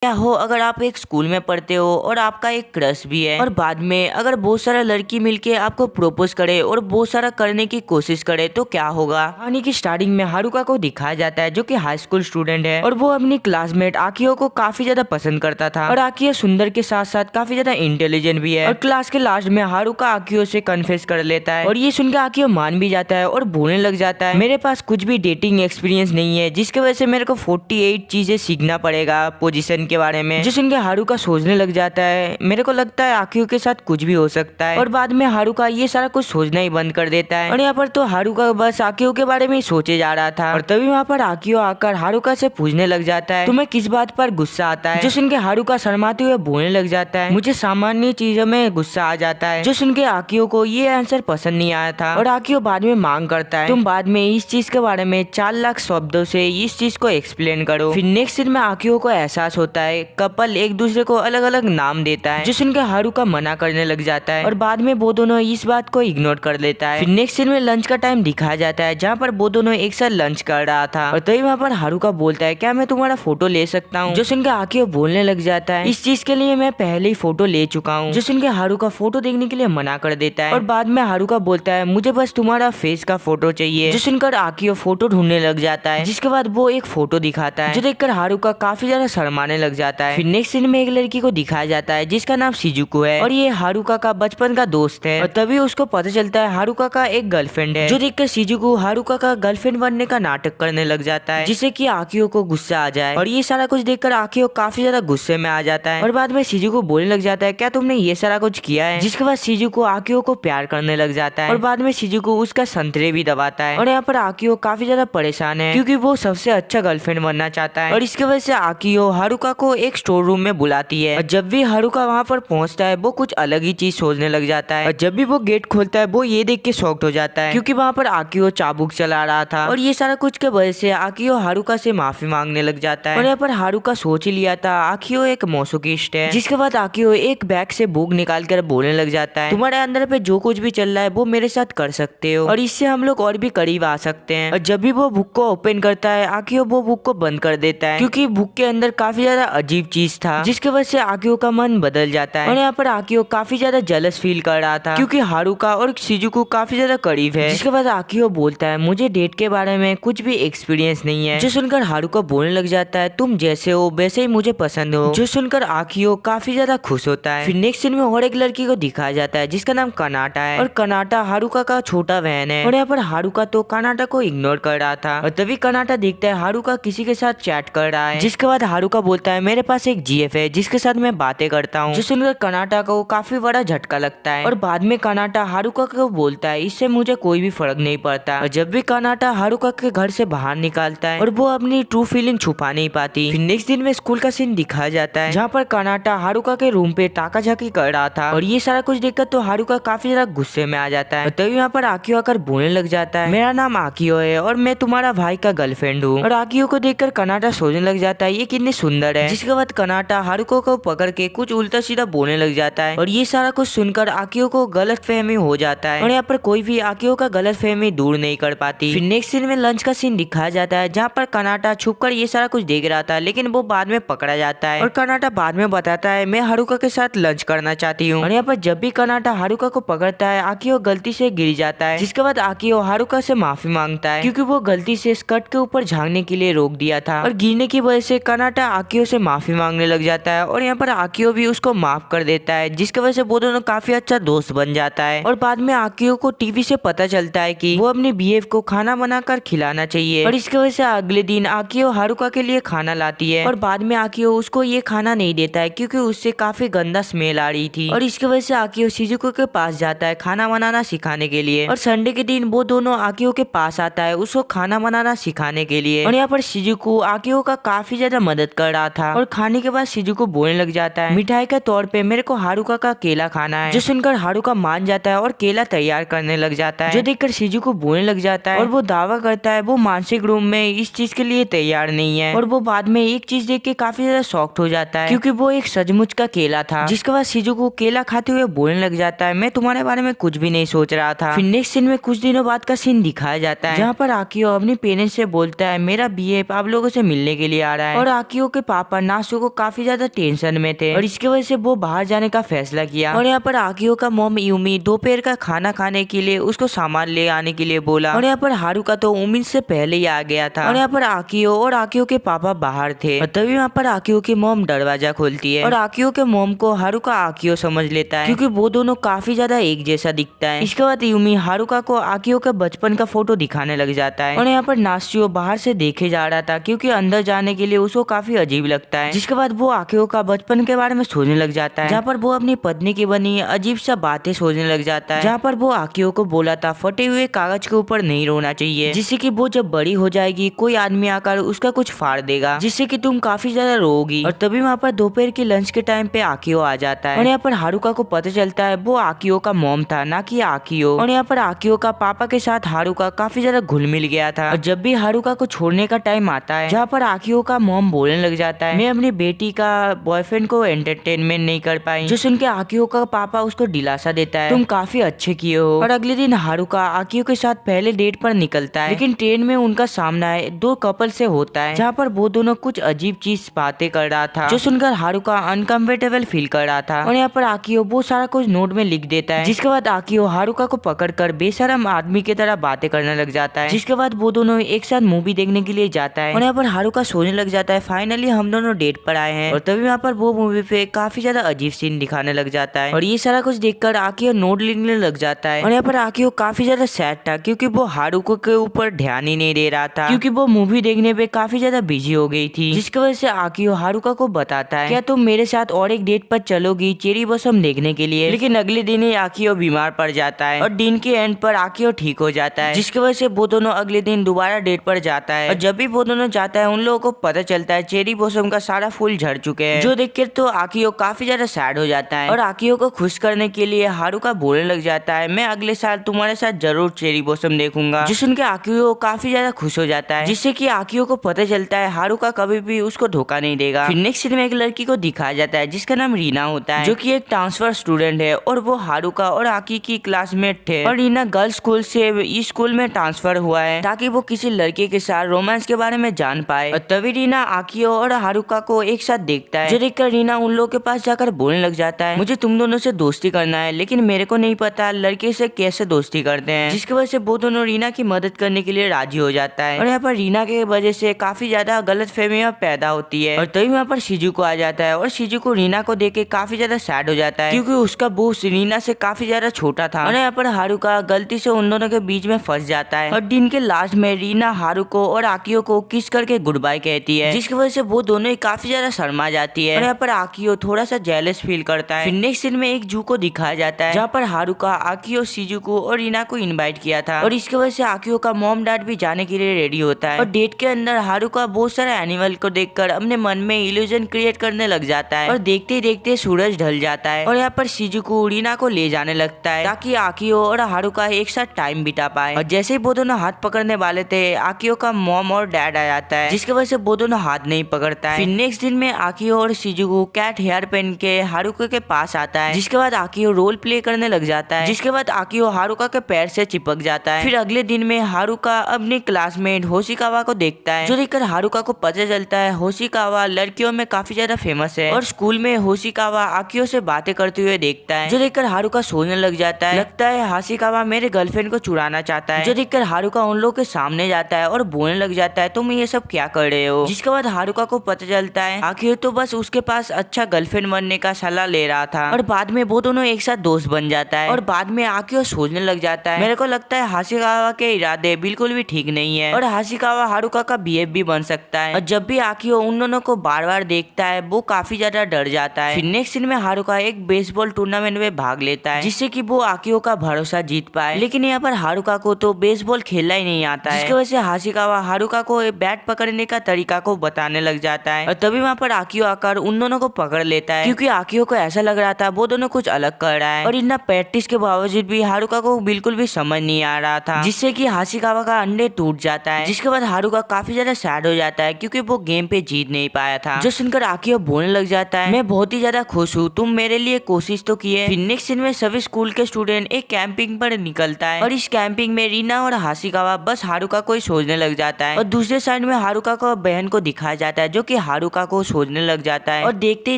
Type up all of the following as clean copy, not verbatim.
क्या हो अगर आप एक स्कूल में पढ़ते हो और आपका एक क्रश भी है और बाद में अगर बहुत सारा लड़की मिलके आपको प्रपोज करे और बहुत सारा करने की कोशिश करे तो क्या होगा। कहानी की स्टार्टिंग में हारुका को दिखाया जाता है जो कि हाई स्कूल स्टूडेंट है और वो अपनी क्लासमेट आकियो को काफी ज्यादा पसंद करता था और आकियो सुंदर के साथ साथ काफी ज्यादा इंटेलिजेंट भी है और क्लास के लास्ट में हारुका आकियो से कन्फेस कर लेता है और ये सुनकर आकियो मान भी जाता है और बोलने लग जाता है मेरे पास कुछ भी डेटिंग एक्सपीरियंस नहीं है जिसकी वजह से मेरे को 48 चीजें सीखना पड़ेगा पोजीशन के बारे में। जो सुन के हारुका सोचने लग जाता है मेरे को लगता है आकियो के साथ कुछ भी हो सकता है और बाद में हारुका ये सारा कुछ सोचना ही बंद कर देता है और यहाँ पर तो हारुका बस आकियो के बारे में ही सोचे जा रहा था और तभी वहाँ पर आकियो आकर हारुका से पूछने लग जाता है तुम्हें किस बात पर गुस्सा आता है। जो सुन के हारुका शर्माते हुए बोलने लग जाता है मुझे सामान्य चीजों में गुस्सा आ जाता है। जो सुन के आकियो को ये आंसर पसंद नहीं आया था और आकियो बाद में मांग करता है तुम बाद में इस चीज के बारे में 4 लाख शब्दों से इस चीज को एक्सप्लेन करो। फिर नेक्स्ट सीन में आकियो को एहसास होता है कपल एक दूसरे को अलग अलग नाम देता है जो सुनकर हारुका मना करने लग जाता है और बाद में वो दोनों इस बात को इग्नोर कर लेता है। फिर नेक्स्ट सीन में लंच का टाइम दिखाया जाता है जहाँ पर वो दोनों एक साथ लंच कर रहा था और तभी वहाँ पर हारुका बोलता है क्या मैं तुम्हारा फोटो ले सकता हूँ। जो सुनकर आकियो बोलने लग जाता है इस चीज के लिए मैं पहले ही फोटो ले चुका हूँ। जो सुनकर हारुका फोटो देखने के लिए मना कर देता है और बाद में हारुका बोलता है मुझे बस तुम्हारा फेस का फोटो चाहिए। जो सुनकर आकियो फोटो ढूंढने लग जाता है जिसके बाद वो एक फोटो दिखाता है जो देखकर हारुका काफी ज्यादा शर्माने लग जाता है। फिर नेक्स्ट सीन में एक लड़की को दिखाया जाता है जिसका नाम शिजुको है और ये हारुका का बचपन का दोस्त है और तभी उसको पता चलता है हारुका का एक गर्लफ्रेंड है। जो देखकर शिजुको हारुका का गर्लफ्रेंड बनने का नाटक करने लग जाता है जिससे कि आकियो को गुस्सा आ जाए और ये सारा कुछ देखकर आकियो काफी ज्यादा गुस्से में आ जाता है और बाद में शिजुको बोलने लग जाता है क्या तुमने ये सारा कुछ किया है। जिसके बाद शिजुको आकियो को प्यार करने लग जाता है और बाद में शिजुको उसका संतरे भी दबाता है और यहाँ पर आकियो काफी ज्यादा परेशान है क्योंकि वो सबसे अच्छा गर्लफ्रेंड बनना चाहता है और इसकी वजह से आकियो हारुका को एक स्टोर रूम में बुलाती है और जब भी हारुका वहाँ पर पहुँचता है वो कुछ अलग ही चीज सोचने लग जाता है और जब भी वो गेट खोलता है वो ये देख के शॉक्ड हो जाता है क्योंकि वहाँ पर आकियो चाबुक चला रहा था और ये सारा कुछ के वजह से आकियो हारुका से माफी मांगने लग जाता है और यहाँ पर हारुका सोच ही लिया था आकियो एक मौसोकिस्ट है। जिसके बाद आकियो एक बैग से बुक निकाल कर बोलने लग जाता है तुम्हारे अंदर पे जो कुछ भी चल रहा है वो मेरे साथ कर सकते हो और इससे हम लोग और भी करीब आ सकते हैं। और जब भी वो बुक को ओपन करता है आकियो वो बुक को बंद कर देता है क्योंकि बुक के अंदर काफी ज्यादा अजीब चीज था जिसकी वजह से आकियो का मन बदल जाता है और यहाँ पर आकियो काफी ज्यादा जेलस फील कर रहा था क्योंकि हारुका और शिजुको काफी ज्यादा करीब है। जिसके बाद आकियो बोलता है मुझे डेट के बारे में कुछ भी एक्सपीरियंस नहीं है। जो सुनकर हारुका बोलने लग जाता है तुम जैसे हो वैसे ही मुझे पसंद हो। जो सुनकर आकियो काफी ज्यादा खुश होता है। फिर नेक्स्ट सीन में और एक लड़की को दिखाया जाता है जिसका नाम कनाटा है और कनाटा हारुका का छोटा बहन है और यहाँ पर हारुका तो कनाटा को इग्नोर कर रहा था और तभी कनाटा देखता है हारुका किसी के साथ चैट कर रहा है। जिसके बाद हारुका बोलता है मेरे पास एक जीएफ है जिसके साथ मैं बातें करता हूँ। जो सुनकर कनाटा को काफी बड़ा झटका लगता है और बाद में कनाटा हारुका को बोलता है इससे मुझे कोई भी फर्क नहीं पड़ता। और जब भी कनाटा हारुका के घर से बाहर निकालता है और वो अपनी ट्रू फीलिंग छुपा नहीं पाती। फिर नेक्स्ट दिन में स्कूल का सीन दिखाया जाता है जहाँ पर कनाटा हारुका के रूम पे ताकाझाकी कर रहा था और ये सारा कुछ देखकर तो हारुका काफी ज्यादा गुस्से में आ जाता है। तभी यहाँ पर आकियो आकर बोलने लग जाता है मेरा नाम आकियो है और मैं तुम्हारा भाई का गर्लफ्रेंड हूँ। और आकियो को देखकर कनाटा सोचने लग जाता है ये कितनी सुंदर है। जिसके बाद कनाटा हारुका को पकड़ के कुछ उल्टा सीधा बोलने लग जाता है और ये सारा कुछ सुनकर आकियो को गलत फहमी हो जाता है और यहाँ पर कोई भी आकियो का गलत फहमी दूर नहीं कर पाती। फिर नेक्स्ट सीन में लंच का सीन दिखाया जाता है जहाँ पर कनाटा छुपकर ये सारा कुछ देख रहा था लेकिन वो बाद में पकड़ा जाता है और कनाटा बाद में बताता है मैं हारुका के साथ लंच करना चाहती हूँ। और यहाँ पर जब भी कनाटा हारुका को पकड़ता है आकियो गलती से गिर जाता है। जिसके बाद आकियो हारुका से माफी मांगता है क्योंकि वो गलती से स्कर्ट के ऊपर झांकने के लिए रोक दिया था और गिरने की वजह से कनाटा आकियो से माफी मांगने लग जाता है और यहाँ पर आकियो भी उसको माफ कर देता है जिसकी वजह से वो दोनों काफी अच्छा दोस्त बन जाता है। और बाद में आकियो को टीवी से पता चलता है कि वो अपनी बीएफ को खाना बनाकर खिलाना चाहिए और इसकी वजह से अगले दिन आकियो हारुका के लिए खाना लाती है और बाद में आकियो उसको ये खाना नहीं देता है क्योंकि उससे काफी गंदा स्मेल आ रही थी। और इसकी वजह से आकियो शिजुको के पास जाता है खाना बनाना सिखाने के लिए और संडे के दिन वो दोनों आकियो के पास आता है उसको खाना बनाना सिखाने के लिए। और यहाँ पर शिजुको आकियो का काफी ज्यादा मदद कर रहा था और खाने के बाद शिजुको बोलने लग जाता है मिठाई के तौर पे मेरे को हारुका का केला खाना है। जो सुनकर हारुका मान जाता है और केला तैयार करने लग जाता है जो देखकर शिजुको बोलने लग जाता है और वो दावा करता है वो मानसिक रूप में इस चीज के लिए तैयार नहीं है। और वो बाद में एक चीज देख के काफी ज्यादा शॉक्ड हो जाता है क्योंकि वो एक सचमुच का केला था। जिसके बाद शिजुको केला खाते हुए बोलने लग जाता है मैं तुम्हारे बारे में कुछ भी नहीं सोच रहा था। फिर नेक्स्ट सीन में कुछ दिनों बाद का सीन दिखाया जाता है जहाँ पर आकियो अपनी पेरेंट्स से बोलता है मेरा बीएफ आप लोगों से मिलने के लिए आ रहा है और आकियो के पापा पापा नासु को काफी ज्यादा टेंशन में थे और इसकी वजह से वो बाहर जाने का फैसला किया। और यहाँ पर आकियो का मॉम यूमी दोपहर का खाना खाने के लिए उसको सामान ले आने के लिए बोला और यहाँ पर हारुका तो उम्मीद से पहले ही आ गया था। और यहाँ पर आकियो और आकियो के पापा बाहर थे और तभी यहाँ पर आकियो की मॉम दरवाजा खोलती है और आकियो के मॉम को हारुका आकियो समझ लेता है क्योंकि वो दोनों काफी ज्यादा एक जैसा दिखता है। इसके बाद यूमी हारुका को आकियो का बचपन का फोटो दिखाने लग जाता है और यहाँ पर नासियो बाहर से देखे जा रहा था क्योंकि अंदर जाने के लिए उसको काफी अजीब लगता है। जिसके बाद वो आकियो का बचपन के बारे में सोचने लग जाता है, जहाँ पर वो अपनी पत्नी की बनी अजीब सा बातें सोचने लग जाता है, जहाँ पर वो आकियो को बोला था फटे हुए कागज के ऊपर नहीं रोना चाहिए, जिससे कि वो जब बड़ी हो जाएगी कोई आदमी आकर उसका कुछ फाड़ देगा जिससे कि तुम काफी ज्यादा रोगी। और तभी वहाँ पर दोपहर के लंच के टाइम पे आकियो आ जाता है और यहाँ पर हारुका को पता चलता है वो आकियो का मॉम था ना कि आकियो। और यहाँ पर आकियो का पापा के साथ हारुका काफी ज्यादा घुल मिल गया था और जब भी हारुका को छोड़ने का टाइम आता है, जहाँ पर आकियो का मॉम बोलने लग जाता है मैं अपनी बेटी का बॉयफ्रेंड को एंटरटेनमेंट नहीं कर पाई, जो सुन के आकियो का पापा उसको दिलासा देता है तुम काफी अच्छे किए हो। और अगले दिन हारुका आकियो के साथ पहले डेट पर निकलता है, लेकिन ट्रेन में उनका सामना दो कपल से होता है, जहाँ पर वो दोनों कुछ अजीब चीज बातें कर रहा था, जो सुनकर हारुका अनकंफर्टेबल फील कर रहा था। और यहाँ पर आकियो वो सारा कुछ नोट में लिख देता है, जिसके बाद आकियो हारुका को पकड़कर बेशरम आदमी की तरह बातें करने लग जाता है। जिसके बाद वो दोनों एक साथ मूवी देखने के लिए जाता है और यहाँ पर हारुका सोने लग जाता है फाइनली हम दोनों डेट पर आए हैं। और तभी यहाँ पर वो मूवी पे काफी ज्यादा अजीब सीन दिखाने लग जाता है और ये सारा कुछ देखकर आकियो नोट लिखने लग जाता है। और यहाँ पर आकियो काफी ज्यादा सैड था क्योंकि वो हारुका के ऊपर ध्यान ही नहीं दे रहा था, क्योंकि वो मूवी देखने पे काफी ज्यादा बिजी हो गई थी। जिसकी वजह से आकियो हारुका को बताता है क्या तुम मेरे साथ और एक डेट पर चलोगी चेरी ब्लॉसम देखने के लिए। लेकिन अगले दिन ही आकियो बीमार पड़ जाता है और दिन के एंड पर आकियो ठीक हो जाता है, जिसकी वजह से वो दोनों अगले दिन दोबारा डेट पर जाता है। और जब भी वो दोनों जाता है उन लोगों को पता चलता है चेरी ब्लॉसम का सारा फूल झड़ चुके हैं, जो देखकर तो आकियो काफी ज्यादा सैड हो जाता है। और आकियो को खुश करने के लिए हारुका बोलने लग जाता है मैं अगले साल तुम्हारे साथ जरूर चेरी ब्लॉसम देखूंगा, जो सुन के आकियो काफी ज्यादा खुश हो जाता है, जिससे कि आकियो को पता चलता है हारुका कभी भी उसको धोखा नहीं देगा। फिर नेक्स्ट सीन में एक लड़की को दिखाया जाता है जिसका नाम रीना होता है, जो कि एक ट्रांसफर स्टूडेंट है और वो हारुका और आकी की क्लासमेट थे। और रीना गर्ल्स स्कूल से इस स्कूल में ट्रांसफर हुआ है ताकि वो किसी लड़के के साथ रोमांस के बारे में जान पाए। और तभी रीना आकियो और हारुका को एक साथ देखता है, जो देखकर रीना उन लोगों के पास जाकर बोलने लग जाता है मुझे तुम दोनों से दोस्ती करना है, लेकिन मेरे को नहीं पता लड़के से कैसे दोस्ती करते हैं। जिसकी वजह से वो दोनों रीना की मदद करने के लिए राजी हो जाता है। और यहाँ पर रीना के वजह से काफी ज्यादा गलत फहमियां पैदा होती है। और तभी वहाँ पर शिजुको आ जाता है और शिजुको रीना को देख के काफी ज्यादा सैड हो जाता है, क्योंकि उसका बॉस रीना से काफी ज्यादा छोटा था। और यहाँ पर हारुका गलती से उन दोनों के बीच में फंस जाता है और दिन के लास्ट में रीना हारुको और आकियो को किस करके गुड बाय कहती है, जिसकी वजह से वो दोनों ही काफी ज्यादा शर्मा जाती है। और यहाँ पर आकियो थोड़ा सा जेलस फील करता है। फिर नेक्स्ट सीन में एक जू को दिखाया जाता है, जहाँ पर हारुका आकियो शिजुको और रीना को इनवाइट किया था और इसकी वजह से आकियो का मॉम डैड भी जाने के लिए रेडी होता है। और डेट के अंदर हारुका बहुत सारे एनिमल को देखकर अपने मन में इल्यूजन क्रिएट करने लग जाता है और देखते ही देखते सूरज ढल जाता है। और यहाँ पर शिजुको रीना को ले जाने लगता है ताकि आकियो और हारुका एक साथ टाइम बिता पाए। और जैसे ही वो दोनों हाथ पकड़ने वाले थे आकियो का मॉम और डैड आ जाता है, जिसकी वजह से वो दोनों हाथ नहीं पकड़ता है। फिर नेक्स्ट दिन में आकियो और शिजुको कैट हेयर पहन के हारुका के पास आता है, जिसके बाद आकियो रोल प्ले करने लग जाता है, जिसके बाद आकियो हारुका के पैर से चिपक जाता है। फिर अगले दिन में हारुका अपने क्लासमेट होशिकावा को देखता है, जो देखकर हारुका को पता चलता है होशिकावा लड़कियों में काफी ज्यादा फेमस है। और स्कूल में होशिकावा आकियो से बातें करते हुए देखता है, जो देखकर हारुका सोचने लग जाता है। लगता है हाशिकावा मेरे गर्लफ्रेंड को चुराना चाहता है, जो देखकर हारुका उन लोगों के सामने जाता है और बोलने लग जाता है तुम ये सब क्या कर रहे हो। जिसके बाद हारुका को पता चलता है आखिर तो बस उसके पास अच्छा गर्लफ्रेंड बनने का सलाह ले रहा था। और बाद में वो दोनों एक साथ दोस्त बन जाता है और बाद में आकियो सोचने लग जाता है मेरे को लगता है हाशिकावा के इरादे बिल्कुल भी ठीक नहीं है और हाशिकावा हारुका का बीएफ भी बन सकता है। और जब भी आकियो उन दोनों को बार बार देखता है वो काफी ज्यादा डर जाता है। फिर नेक्स्ट सीन में हारुका एक बेसबॉल टूर्नामेंट में भाग लेता है, जिससे कि वो आकियो का भरोसा जीत पाए। लेकिन यहाँ पर हारुका को तो बेसबॉल खेलना ही नहीं आता है, जिसकी वजह से हाशिकावा हारुका को बैट पकड़ने का तरीका को बताने लग जाता है। और तभी वहाँ पर आकियो आकर उन दोनों को पकड़ लेता है, क्योंकि आकियो को ऐसा लग रहा था वो दोनों कुछ अलग कर रहा है। और इतना प्रैक्टिस के बावजूद भी हारुका को बिल्कुल भी समझ नहीं आ रहा था, जिससे कि हाशिकावा का अंडे टूट जाता है। जिसके बाद हारुका काफी ज्यादा सैड हो जाता है, क्योंकि वो गेम पे जीत नहीं पाया था। जो सुनकर आकियो बोलने लग जाता है मैं बहुत ही ज्यादा खुश हूँ, तुम मेरे लिए कोशिश तो किए। फिर नेक्स्ट सीन में सभी स्कूल के स्टूडेंट एक कैंपिंग पर निकलता है और इस कैंपिंग में रीना और हाशिकावा बस हारुका को ही सोचने लग जाता है। और दूसरे साइड में हारुका को बहन को दिखाया जाता है, जो कि हारुका को सोचने लग जाता है और देखते ही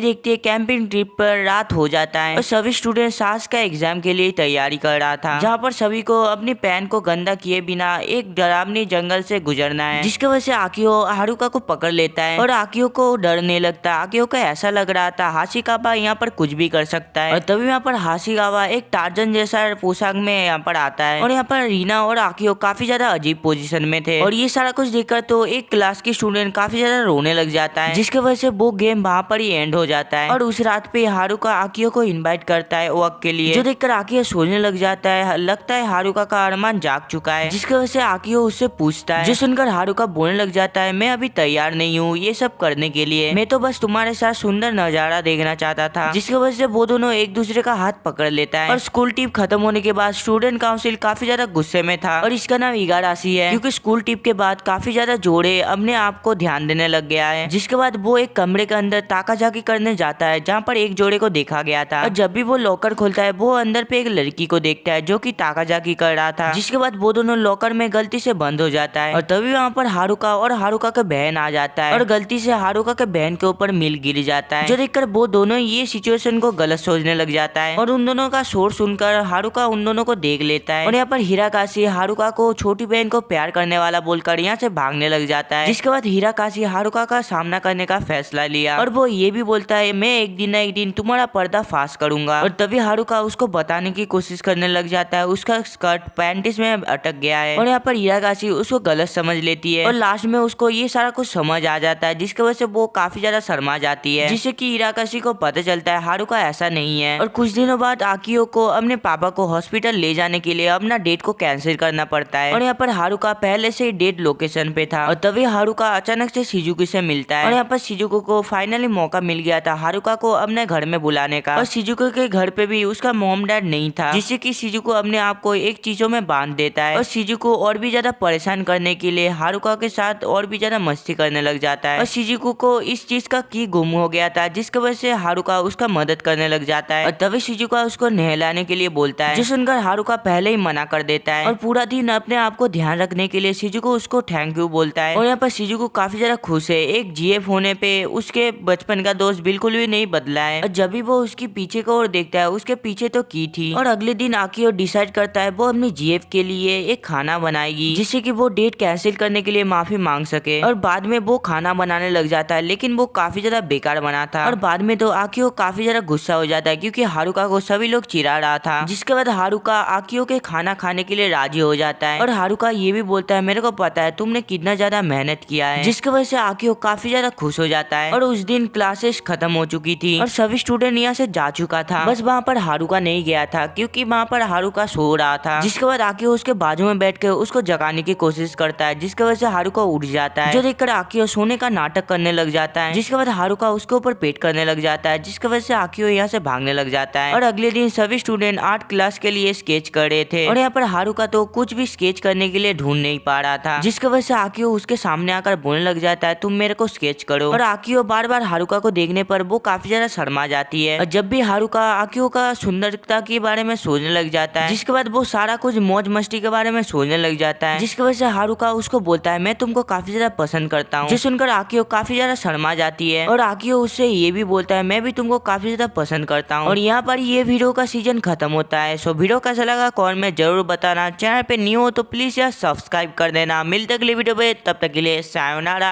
देखते कैंपिंग ट्रिप पर रात हो जाता है और सभी स्टूडेंट सास का एग्जाम के लिए तैयारी कर रहा था, जहाँ पर सभी को अपनी पैन को गंदा किए बिना एक डरावनी जंगल से गुजरना है, जिसकी वजह से आकियो हारुका को पकड़ लेता है और आकियो को डर नहीं लगता। आकियो को ऐसा लग रहा था हाशिकावा यहाँ पर कुछ भी कर सकता है। और तभी यहाँ पर हाशिकावा एक टार्जन जैसा पोशाक में यहाँ पर आता है और यहाँ पर रीना और आकियो काफी ज्यादा अजीब पोजीशन में थे और ये सारा कुछ देखकर तो एक क्लास की स्टूडेंट काफी ज्यादा रोने लग जाता है, जिसकी वजह से वो गेम वहाँ पर ही एंड हो जाता है। और उस रात पे हारुका आकियो को इनवाइट करता है वॉक के लिए, जो देखकर आकियो सोचने लग जाता है। लगता है हारुका का अरमान जाग चुका है, जिसकी वजह से आकियो उससे पूछता है, जो सुनकर हारुका बोलने लग जाता है, मैं अभी तैयार नहीं हूँ ये सब करने के लिए, मैं तो बस तुम्हारे साथ सुंदर नजारा देखना चाहता था। जिसकी वजह से वो दोनों एक दूसरे का हाथ पकड़ लेता है। और स्कूल ट्रिप खत्म होने के बाद स्टूडेंट काउंसिल काफी ज्यादा गुस्से में था और इसका नाम इगाराशी है, क्योंकि स्कूल ट्रिप के बाद काफी ज्यादा जोड़े अपने आप को ध्यान देने लग गया है। जिसके बाद वो एक कमरे के अंदर ताकाजाकी करने जाता है, जहाँ पर एक जोड़े को देखा गया था। और जब भी वो लॉकर खोलता है वो अंदर पे एक लड़की को देखता है जो कि ताकाजाकी कर रहा था। जिसके बाद वो दोनों लॉकर में गलती से बंद हो जाता है और तभी वहाँ पर हारुका और हारुका का बहन आ जाता है और गलती से हारुका के बहन के ऊपर मिल गिर जाता है, जो देखकर वो दोनों ये सिचुएशन को गलत सोचने लग जाता है। और उन दोनों का शोर सुनकर हारुका उन दोनों को देख लेता है और यहाँ पर हिराकाशी हारुका को छोटी बहन को प्यार करने वाला बोलकर यहाँ से भागने लग जाता है। जिसके बाद हिराकाशी हारुका का सामना करने का फैसला लिया और वो ये भी बोलता है, मैं एक दिन न एक दिन तुम्हारा पर्दा फाश करूंगा। और तभी हारुका उसको बताने की कोशिश करने लग जाता है उसका स्कर्ट पैंटिस में अटक गया है और यहाँ पर हिराकाशी उसको गलत समझ लेती है और लास्ट में उसको ये सारा कुछ समझ आ जाता है, जिसकी वजह से वो काफी ज्यादा शर्मा जाती है, जिससे कि हिराकाशी को पता चलता है हारुका ऐसा नहीं है। और कुछ दिनों बाद आकियो को अपने पापा को हॉस्पिटल ले जाने के लिए अपना डेट को कैंसिल करना पड़ता है और यहाँ पर हारुका पहले से ही डेट लोकेशन पे था। और तभी हारुका अचानक से शिजुको से मिलता है और यहाँ पर शिजुको को फाइनली मौका मिल गया था हारुका को अपने घर में बुलाने का। और शिजुको के घर पे भी उसका मॉम डैड नहीं था, जिससे कि शिजुको अपने आप को एक चीजों में बांध देता है और शिजुको और भी ज्यादा परेशान करने के लिए हारुका के साथ और भी ज्यादा मस्ती करने लग जाता है। और शिजुको को इस चीज का की गुम हो गया था, जिसकी वजह से हारुका उसका मदद करने लग जाता है और तभी शिजुको उसको नहलाने के लिए बोलता है, जो सुनकर हारुका पहले ही मना कर देता है। और पूरा दिन अपने आप को ध्यान रखने के लिए शिजुको उसको थैंक यू बोलता है और यहाँ पर शिजुको काफी ज्यादा खुश है। एक जीएफ होने पे उसके बचपन का दोस्त बिल्कुल भी नहीं बदला है और जब भी वो उसकी पीछे को ओर देखता है उसके पीछे तो की थी। और अगले दिन आकियो डिसाइड करता है वो अपनी जीएफ के लिए एक खाना बनाएगी, जिससे कि वो डेट कैंसिल करने के लिए माफी मांग सके। और बाद में वो खाना बनाने लग जाता है, लेकिन वो काफी ज्यादा बेकार बना था। और बाद में तो आकियो काफी ज्यादा गुस्सा हो जाता है, क्योंकि हारुका को सभी लोग चिढ़ा रहा था। जिसके बाद हारुका आकियो के खाना खाने के लिए राजी हो जाता है और हारुका ये भी बोलता है, मेरे को पता है तुमने कितना ज्यादा मेहनत किया है, जिसकी वजह से आकियो काफी ज्यादा खुश हो जाता है। और उस दिन क्लासेस खत्म हो चुकी थी और सभी स्टूडेंट यहाँ से जा चुका था, बस वहाँ पर हारुका नहीं गया था, क्योंकि वहाँ पर हारुका सो रहा था। जिसके बाद आकियो उसके बाजू में बैठ के उसको जगाने की कोशिश करता है, जिसकी वजह से हारुका उठ जाता है, जो देखकर आकियो सोने का नाटक करने लग जाता है। जिसके बाद हारुका उसके ऊपर पेट करने लग जाता है, जिसकी वजह से आकियो यहाँ से भागने लग जाता है। और अगले दिन सभी स्टूडेंट आर्ट क्लास के लिए स्केच कर रहे थे और यहाँ पर हारुका तो कुछ भी स्केच करने के लिए ढूंढ नहीं पा रहा था, जिसकी वजह से आकियो उसके सामने आकर बोलने लग जाता है, तुम मेरे को स्केच करो। और आकियो बार बार हारुका को देखने पर वो काफी ज्यादा शर्मा जाती है और जब भी हारुका आकियो का सुंदरता के बारे में सोचने लग जाता है, जिसके बाद वो सारा कुछ मौज मस्ती के बारे में सोचने लग जाता है, जिसकी वजह से हारुका उसको बोलता है, मैं तुमको काफी ज्यादा पसंद करता हूँ। जो सुनकर आकियो काफी ज्यादा शर्मा जाती है और आकियो उससे ये भी बोलता है, मैं भी तुमको काफी ज्यादा पसंद करता हूँ। और यहाँ पर ये वीडियो का सीजन खत्म होता है। सो वीडियो कैसा लगा कमेंट में जरूर बताना। चैनल पे न्यू हो तो प्लीज यार सब्सक्राइब कर देना। मिलते अगले वीडियो पे, तब तक के लिए सायोनारा।